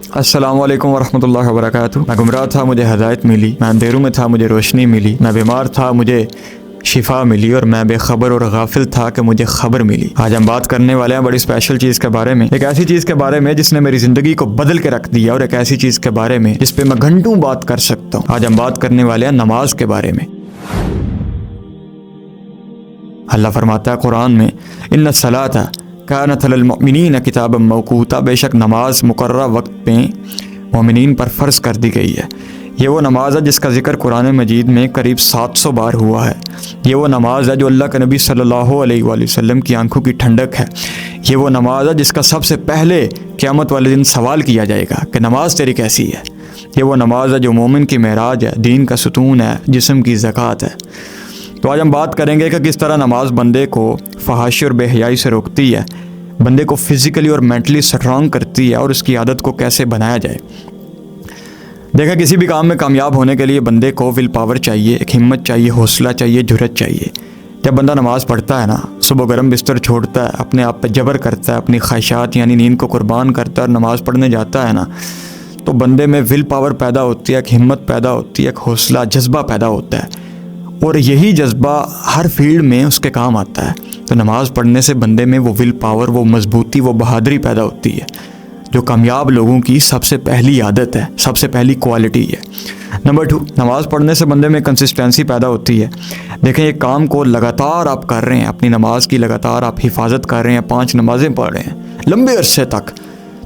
السلام علیکم ورحمۃ اللہ وبرکاتہ۔ میں گمراہ تھا، مجھے ہدایت ملی، میں اندھیروں میں تھا، مجھے روشنی ملی، میں بیمار تھا، مجھے شفا ملی، اور میں بے خبر اور غافل تھا کہ مجھے خبر ملی۔ آج ہم بات کرنے والے ہیں بڑی اسپیشل چیز کے بارے میں، ایک ایسی چیز کے بارے میں جس نے میری زندگی کو بدل کے رکھ دیا، اور ایک ایسی چیز کے بارے میں جس پہ میں گھنٹوں بات کر سکتا ہوں۔ آج ہم بات کرنے والے ہیں نماز کے بارے میں۔ اللہ فرماتا ہے قرآن میں، ان الصلاۃ کانت علی المؤمنین کتابا موقوتا، بے شک نماز مقررہ وقت پہ مومنین پر فرض کر دی گئی ہے۔ یہ وہ نماز ہے جس کا ذکر قرآن مجید میں قریب 700 بار ہوا ہے۔ یہ وہ نماز ہے جو اللہ کے نبی صلی اللہ علیہ وآلہ وسلم کی آنکھوں کی ٹھنڈک ہے۔ یہ وہ نماز ہے جس کا سب سے پہلے قیامت والے دن سوال کیا جائے گا کہ نماز تیری کیسی ہے۔ یہ وہ نماز ہے جو مومن کی معراج ہے، دین کا ستون ہے، جسم کی زکوٰۃ ہے۔ تو آج ہم بات کریں گے کہ کس طرح نماز بندے کو فحاشی اور بے حیائی سے روکتی ہے، بندے کو فزیکلی اور مینٹلی سٹرانگ کرتی ہے، اور اس کی عادت کو کیسے بنایا جائے۔ دیکھا، کسی بھی کام میں کامیاب ہونے کے لیے بندے کو ول پاور چاہیے، ایک ہمت چاہیے، حوصلہ چاہیے، جرأت چاہیے۔ جب بندہ نماز پڑھتا ہے نا، صبح گرم بستر چھوڑتا ہے، اپنے آپ پہ جبر کرتا ہے، اپنی خواہشات یعنی نیند کو قربان کرتا ہے اور نماز پڑھنے جاتا ہے نا، تو بندے میں ول پاور پیدا ہوتی ہے، ایک ہمت پیدا ہوتی ہے، ایک حوصلہ، جذبہ پیدا ہوتا ہے، اور یہی جذبہ ہر فیلڈ میں اس کے کام آتا ہے۔ تو نماز پڑھنے سے بندے میں وہ ول پاور، وہ مضبوطی، وہ بہادری پیدا ہوتی ہے، جو کامیاب لوگوں کی سب سے پہلی عادت ہے، سب سے پہلی کوالٹی ہے۔ نمبر 2، نماز پڑھنے سے بندے میں کنسسٹنسی پیدا ہوتی ہے۔ دیکھیں، ایک کام کو لگاتار آپ کر رہے ہیں، اپنی نماز کی لگاتار آپ حفاظت کر رہے ہیں، 5 نمازیں پڑھ رہے ہیں لمبے عرصے تک،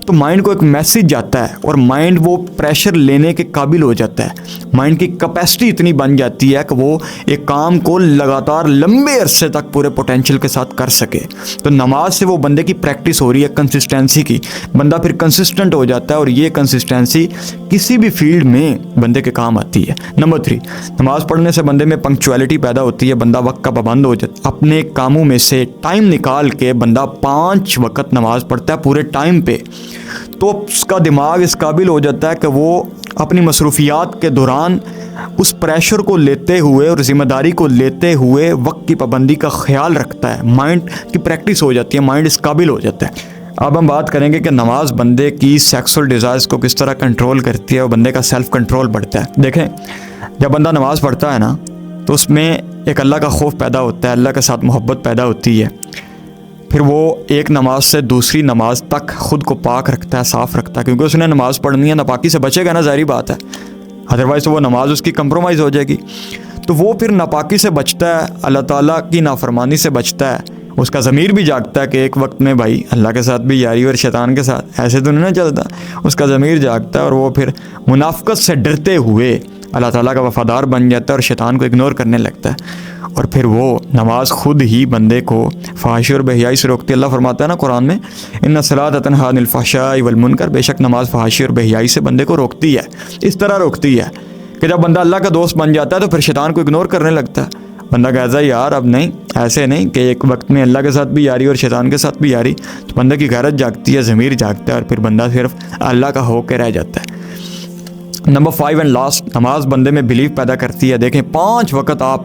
تو مائنڈ کو ایک میسیج جاتا ہے، اور مائنڈ وہ پریشر لینے کے قابل ہو جاتا ہے۔ مائنڈ کی کیپیسٹی اتنی بن جاتی ہے کہ وہ ایک کام کو لگاتار لمبے عرصے تک پورے پوٹینشیل کے ساتھ کر سکے۔ تو نماز سے وہ بندے کی پریکٹس ہو رہی ہے کنسسٹنسی کی، بندہ پھر کنسسٹنٹ ہو جاتا ہے، اور یہ کنسسٹنسی کسی بھی فیلڈ میں بندے کے کام آتی ہے۔ نمبر 3، نماز پڑھنے سے بندے میں پنکچویلٹی پیدا ہوتی ہے، بندہ وقت کا پابند ہو جاتا ہے۔ اپنے کاموں میں سے ٹائم نکال کے بندہ 5 وقت نماز پڑھتا ہے پورے ٹائم پہ، تو اس کا دماغ اس قابل ہو جاتا ہے کہ وہ اپنی مصروفیات کے دوران اس پریشر کو لیتے ہوئے اور ذمہ داری کو لیتے ہوئے وقت کی پابندی کا خیال رکھتا ہے۔ مائنڈ کی پریکٹس ہو جاتی ہے، مائنڈ اس قابل ہو جاتا ہے۔ اب ہم بات کریں گے کہ نماز بندے کی سیکسول ڈیزائرز کو کس طرح کنٹرول کرتی ہے، اور بندے کا سیلف کنٹرول بڑھتا ہے۔ دیکھیں، جب بندہ نماز پڑھتا ہے نا، تو اس میں ایک اللہ کا خوف پیدا ہوتا ہے، اللہ کے ساتھ محبت پیدا ہوتی ہے۔ پھر وہ ایک نماز سے دوسری نماز تک خود کو پاک رکھتا ہے، صاف رکھتا ہے، کیونکہ اس نے نماز پڑھنی ہے، ناپاکی سے بچے گا نا، ظاہری بات ہے، ادروائز تو وہ نماز اس کی کمپرومائز ہو جائے گی۔ تو وہ پھر ناپاکی سے بچتا ہے، اللہ تعالیٰ کی نافرمانی سے بچتا ہے، اس کا ضمیر بھی جاگتا ہے کہ ایک وقت میں بھائی اللہ کے ساتھ بھی یاری، اور شیطان کے ساتھ ایسے تو نہیں چلتا، اس کا ضمیر جاگتا ہے، اور وہ پھر منافقت سے ڈرتے ہوئے اللہ تعالیٰ کا وفادار بن جاتا ہے، اور شیطان کو اگنور کرنے لگتا ہے، اور پھر وہ نماز خود ہی بندے کو فحاشی اور بے حیائی سے روکتی ہے۔ اللہ فرماتا ہے نا قرآن میں، ان الصلاۃ تنہی عن الفحشاء والمنکر، بے شک نماز فحاشی اور بے حیائی سے بندے کو روکتی ہے۔ اس طرح روکتی ہے کہ جب بندہ اللہ کا دوست بن جاتا ہے تو پھر شیطان کو اگنور کرنے لگتا ہے۔ بندہ کہتا ہے یار اب نہیں، ایسے نہیں کہ ایک وقت میں اللہ کے ساتھ بھی یاری اور شیطان کے ساتھ بھی یاری، تو بندے کی غیرت جاگتی ہے، ضمیر جاگتا ہے، اور پھر بندہ صرف اللہ کا ہو کے رہ جاتا ہے۔ نمبر 5 اینڈ لاسٹ، نماز بندے میں بلیف پیدا کرتی ہے۔ دیکھیں، 5 وقت آپ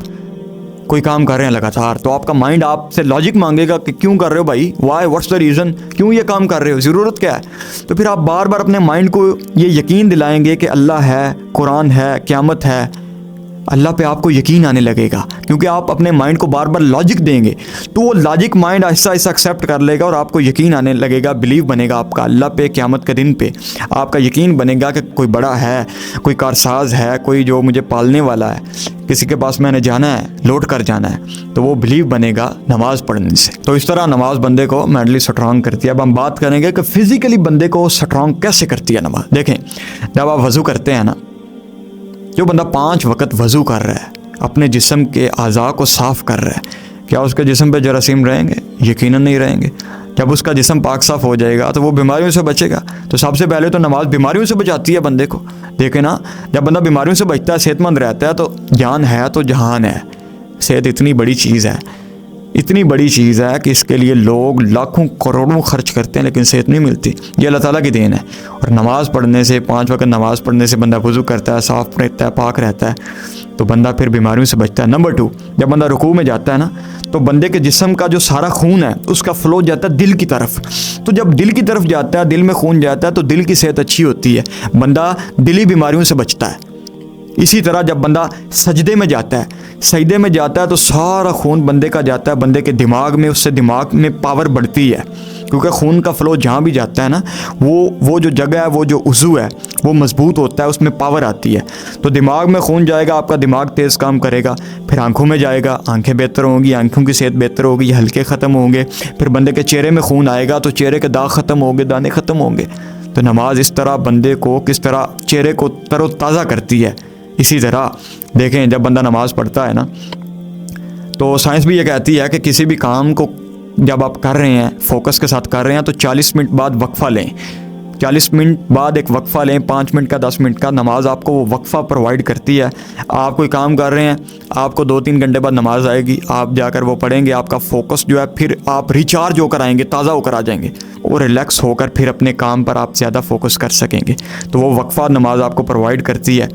کوئی کام کر رہے ہیں لگاتار، تو آپ کا مائنڈ آپ سے لاجک مانگے گا کہ کیوں کر رہے ہو بھائی، وائی، واٹس دا ریزن، کیوں یہ کام کر رہے ہو، ضرورت کیا ہے؟ تو پھر آپ بار بار اپنے مائنڈ کو یہ یقین دلائیں گے کہ اللہ ہے، قرآن ہے، قیامت ہے، اللہ پہ آپ کو یقین آنے لگے گا، کیونکہ آپ اپنے مائنڈ کو بار بار لاجک دیں گے، تو وہ لاجک مائنڈ آہستہ آہستہ ایکسیپٹ کر لے گا، اور آپ کو یقین آنے لگے گا، بلیو بنے گا آپ کا اللہ پہ، قیامت کے دن پہ آپ کا یقین بنے گا کہ کوئی بڑا ہے، کوئی کارساز ہے، کوئی جو مجھے پالنے والا ہے، کسی کے پاس میں نے جانا ہے، لوٹ کر جانا ہے، تو وہ بلیو بنے گا نماز پڑھنے سے۔ تو اس طرح نماز بندے کو مینٹلی سٹرانگ کرتی ہے۔ اب ہم بات کریں گے کہ فزیکلی بندے کو سٹرانگ کیسے کرتی ہے نماز۔ دیکھیں، جب آپ وضو کرتے ہیں نا، جو بندہ 5 وقت وضو کر رہا ہے، اپنے جسم کے اعضاء کو صاف کر رہا ہے، کیا اس کے جسم پہ جراثیم رہیں گے؟ یقیناً نہیں رہیں گے۔ جب اس کا جسم پاک صاف ہو جائے گا تو وہ بیماریوں سے بچے گا۔ تو سب سے پہلے تو نماز بیماریوں سے بچاتی ہے بندے کو۔ دیکھیں نا، جب بندہ بیماریوں سے بچتا ہے، صحت مند رہتا ہے، تو جان ہے تو جہان ہے، صحت اتنی بڑی چیز ہے۔ اتنی بڑی چیز ہے کہ اس کے لیے لوگ لاکھوں کروڑوں خرچ کرتے ہیں لیکن صحت نہیں ملتی. یہ اللہ تعالیٰ کی دین ہے. اور نماز پڑھنے سے 5 وقت نماز پڑھنے سے بندہ وضو کرتا ہے, صاف رہتا ہے, پاک رہتا ہے, تو بندہ پھر بیماریوں سے بچتا ہے. نمبر 2, جب بندہ رکوع میں جاتا ہے نا تو بندے کے جسم کا جو سارا خون ہے اس کا فلو جاتا ہے دل کی طرف. تو جب دل کی طرف جاتا ہے, دل میں خون جاتا ہے تو دل کی صحت اچھی ہوتی ہے, بندہ دلی بیماریوں سے بچتا ہے. اسی طرح جب بندہ سجدے میں جاتا ہے تو سارا خون بندے کا جاتا ہے بندے کے دماغ میں, اس سے دماغ میں پاور بڑھتی ہے, کیونکہ خون کا فلو جہاں بھی جاتا ہے نا وہ جو جگہ ہے, وہ جو عضو ہے وہ مضبوط ہوتا ہے, اس میں پاور آتی ہے. تو دماغ میں خون جائے گا, آپ کا دماغ تیز کام کرے گا. پھر آنکھوں میں جائے گا, آنکھیں بہتر ہوں گی, آنکھوں کی صحت بہتر ہوگی, ہلکے ختم ہوں گے. پھر بندے کے چہرے میں خون آئے گا تو چہرے کے داغ ختم ہوں گے, دانے ختم ہوں گے. تو نماز اس طرح بندے کو کس طرح چہرے کو تر و تازہ کرتی ہے. اسی طرح دیکھیں جب بندہ نماز پڑھتا ہے نا تو سائنس بھی یہ کہتی ہے کہ کسی بھی کام کو جب آپ کر رہے ہیں, فوکس کے ساتھ کر رہے ہیں, تو 40 منٹ بعد وقفہ لیں. 40 منٹ بعد ایک وقفہ لیں, 5 منٹ کا, 10 منٹ کا. نماز آپ کو وہ وقفہ پرووائڈ کرتی ہے. آپ کوئی کام کر رہے ہیں, آپ کو 2-3 گھنٹے بعد نماز آئے گی, آپ جا کر وہ پڑھیں گے, آپ کا فوکس جو ہے پھر آپ ریچارج ہو کر آئیں گے, تازہ ہو کر آ جائیں گے, اور ریلیکس ہو کر پھر اپنے کام پر آپ زیادہ فوکس کر سکیں گے. تو وہ وقفہ نماز آپ کو پرووائڈ کرتی ہے.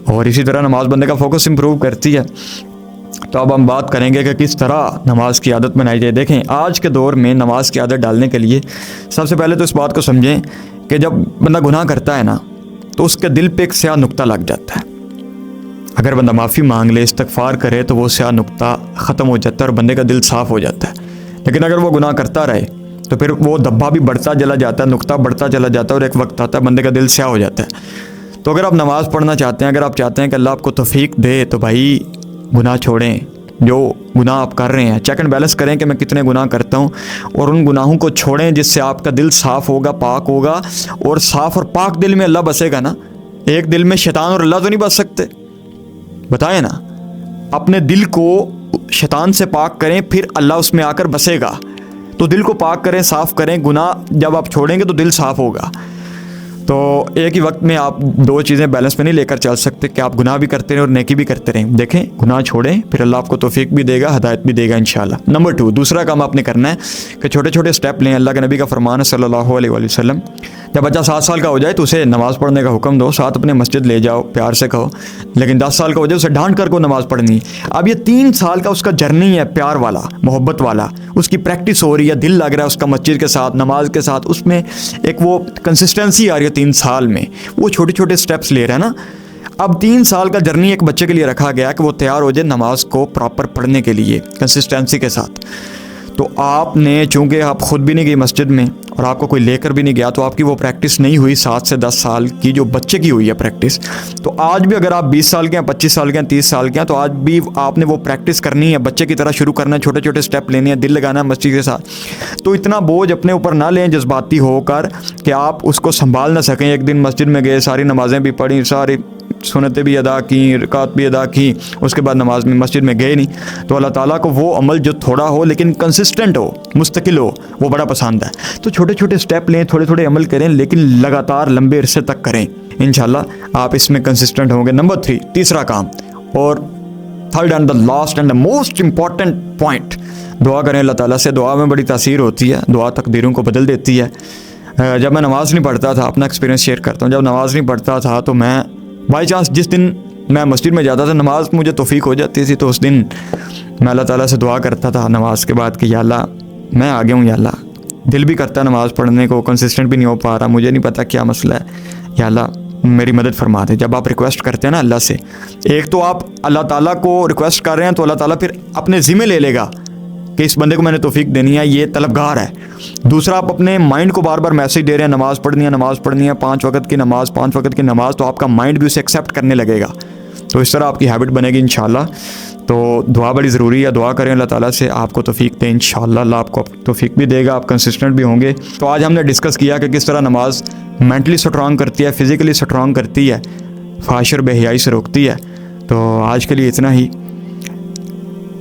اور اسی طرح نماز بندے کا فوکس امپروو کرتی ہے. تو اب ہم بات کریں گے کہ کس طرح نماز کی عادت بنائی جائے. دیکھیں آج کے دور میں نماز کی عادت ڈالنے کے لیے سب سے پہلے تو اس بات کو سمجھیں کہ جب بندہ گناہ کرتا ہے نا تو اس کے دل پہ ایک سیاہ نقطہ لگ جاتا ہے. اگر بندہ معافی مانگ لے, استغفار کرے, تو وہ سیاہ نقطہ ختم ہو جاتا ہے اور بندے کا دل صاف ہو جاتا ہے. لیکن اگر وہ گناہ کرتا رہے تو پھر وہ دھبا بھی بڑھتا چلا جاتا ہے, نقطہ بڑھتا چلا جاتا ہے, اور ایک وقت آتا ہے بندے کا دل سیاہ ہو جاتا ہے. تو اگر آپ نماز پڑھنا چاہتے ہیں, اگر آپ چاہتے ہیں کہ اللہ آپ کو توفیق دے, تو بھائی گناہ چھوڑیں. جو گناہ آپ کر رہے ہیں چیک اینڈ بیلنس کریں کہ میں کتنے گناہ کرتا ہوں, اور ان گناہوں کو چھوڑیں جس سے آپ کا دل صاف ہوگا, پاک ہوگا. اور صاف اور پاک دل میں اللہ بسے گا نا. ایک دل میں شیطان اور اللہ تو نہیں بس سکتے, بتائیں نا. اپنے دل کو شیطان سے پاک کریں, پھر اللہ اس میں آ کر بسے گا. تو دل کو پاک کریں, صاف کریں. گناہ جب آپ چھوڑیں گے تو دل صاف ہوگا. تو ایک ہی وقت میں آپ 2 چیزیں بیلنس میں نہیں لے کر چل سکتے کہ آپ گناہ بھی کرتے رہیں اور نیکی بھی کرتے رہیں. دیکھیں گناہ چھوڑیں, پھر اللہ آپ کو توفیق بھی دے گا, ہدایت بھی دے گا انشاءاللہ. نمبر 2, دوسرا کام آپ نے کرنا ہے کہ چھوٹے چھوٹے سٹیپ لیں. اللہ کے نبی کا فرمان ہے صلی اللہ علیہ وآلہ وسلم, جب بچہ 7 سال کا ہو جائے تو اسے نماز پڑھنے کا حکم دو, ساتھ اپنے مسجد لے جاؤ, پیار سے کہو. لیکن 10 سال کا ہو جائے اسے ڈانٹ کر کو نماز پڑھنی. اب یہ 3 سال کا اس کا جرنی ہے, پیار والا, محبت والا, اس کی پریکٹس ہو رہی ہے, دل لگ رہا ہے اس کا مسجد کے ساتھ, نماز کے ساتھ, اس میں ایک وہ کنسسٹنسی آ رہی ہے 3 سال میں, وہ چھوٹے چھوٹے سٹیپس لے رہا ہے نا. اب 3 سال کا جرنی ایک بچے کے لیے رکھا گیا کہ وہ تیار ہو جائے نماز کو پراپر پڑھنے کے لیے کنسسٹنسی کے ساتھ. تو آپ نے چونکہ آپ خود بھی نہیں گئی مسجد میں اور آپ کو کوئی لے کر بھی نہیں گیا, تو آپ کی وہ پریکٹس نہیں ہوئی 7 سے 10 سال کی جو بچے کی ہوئی ہے پریکٹس. تو آج بھی اگر آپ 20 سال کے ہیں, 25 سال کے ہیں, 30 سال کے ہیں, تو آج بھی آپ نے وہ پریکٹس کرنی ہے, بچے کی طرح شروع کرنا ہے, چھوٹے چھوٹے سٹیپ لینے ہیں, دل لگانا ہے مسجد کے ساتھ. تو اتنا بوجھ اپنے اوپر نہ لیں جذباتی ہو کر کہ آپ اس کو سنبھال نہ سکیں. ایک دن مسجد میں گئے, ساری نمازیں بھی پڑھیں, ساری سنتیں بھی ادا کیں, رکعت بھی ادا کی, اس کے بعد نماز میں مسجد میں گئے نہیں. تو اللہ تعالیٰ کو وہ عمل جو تھوڑا ہو لیکن کنسسٹنٹ ہو, مستقل ہو, وہ بڑا پسند ہے. تو چھوٹے چھوٹے سٹیپ لیں, تھوڑے تھوڑے عمل کریں, لیکن لگاتار لمبے عرصے تک کریں. انشاءاللہ آپ اس میں کنسسٹنٹ ہوں گے. نمبر 3, تیسرا کام اور third and the last and the most important point, دعا کریں اللہ تعالیٰ سے. دعا میں بڑی تاثیر ہوتی ہے, دعا تقدیروں کو بدل دیتی ہے. جب میں نماز نہیں پڑھتا تھا, اپنا ایکسپیرینس شیئر کرتا ہوں, جب نماز نہیں پڑھتا تھا تو میں بائی چانس جس دن میں مسجد میں جاتا تھا, نماز مجھے توفیق ہو جاتی تھی, تو اس دن میں اللہ تعالیٰ سے دعا کرتا تھا نماز کے بعد کہ یا اللہ میں آ گیا ہوں, یا اللہ دل بھی کرتا ہے نماز پڑھنے کو, کنسسٹنٹ بھی نہیں ہو پا رہا, مجھے نہیں پتا کیا مسئلہ ہے, یا اللہ میری مدد فرما دے. جب آپ ریکویسٹ کرتے ہیں نا اللہ سے, ایک تو آپ اللہ تعالیٰ کو ریکویسٹ کر رہے ہیں, تو اللہ تعالیٰ پھر اپنے ذمہ لے لے گا کہ اس بندے کو میں نے توفیق دینی ہے, یہ طلبگار ہے. دوسرا آپ اپنے مائنڈ کو بار بار میسج دے رہے ہیں, نماز پڑھنی ہے, نماز پڑھنی ہے, 5 وقت کی نماز, 5 وقت کی نماز, تو آپ کا مائنڈ بھی اسے ایکسیپٹ کرنے لگے گا. تو اس طرح آپ کی ہیبٹ بنے گی انشاءاللہ. تو دعا بڑی ضروری ہے, دعا کریں اللہ تعالیٰ سے آپ کو توفیق دیں انشاءاللہ. اللہ آپ کو توفیق بھی دے گا, آپ کنسسٹنٹ بھی ہوں گے. تو آج ہم نے ڈسکس کیا کہ کس طرح نماز مینٹلی سٹرانگ کرتی ہے, فزیکلی سٹرانگ کرتی ہے, فحش اور بے حیائی سے روکتی ہے. تو آج کے لیے اتنا ہی,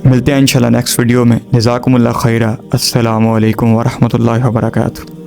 ملتے ہیں انشاءاللہ نیکسٹ ویڈیو میں. جزاکم اللہ خیرہ. السلام علیکم ورحمۃ اللہ وبرکاتہ.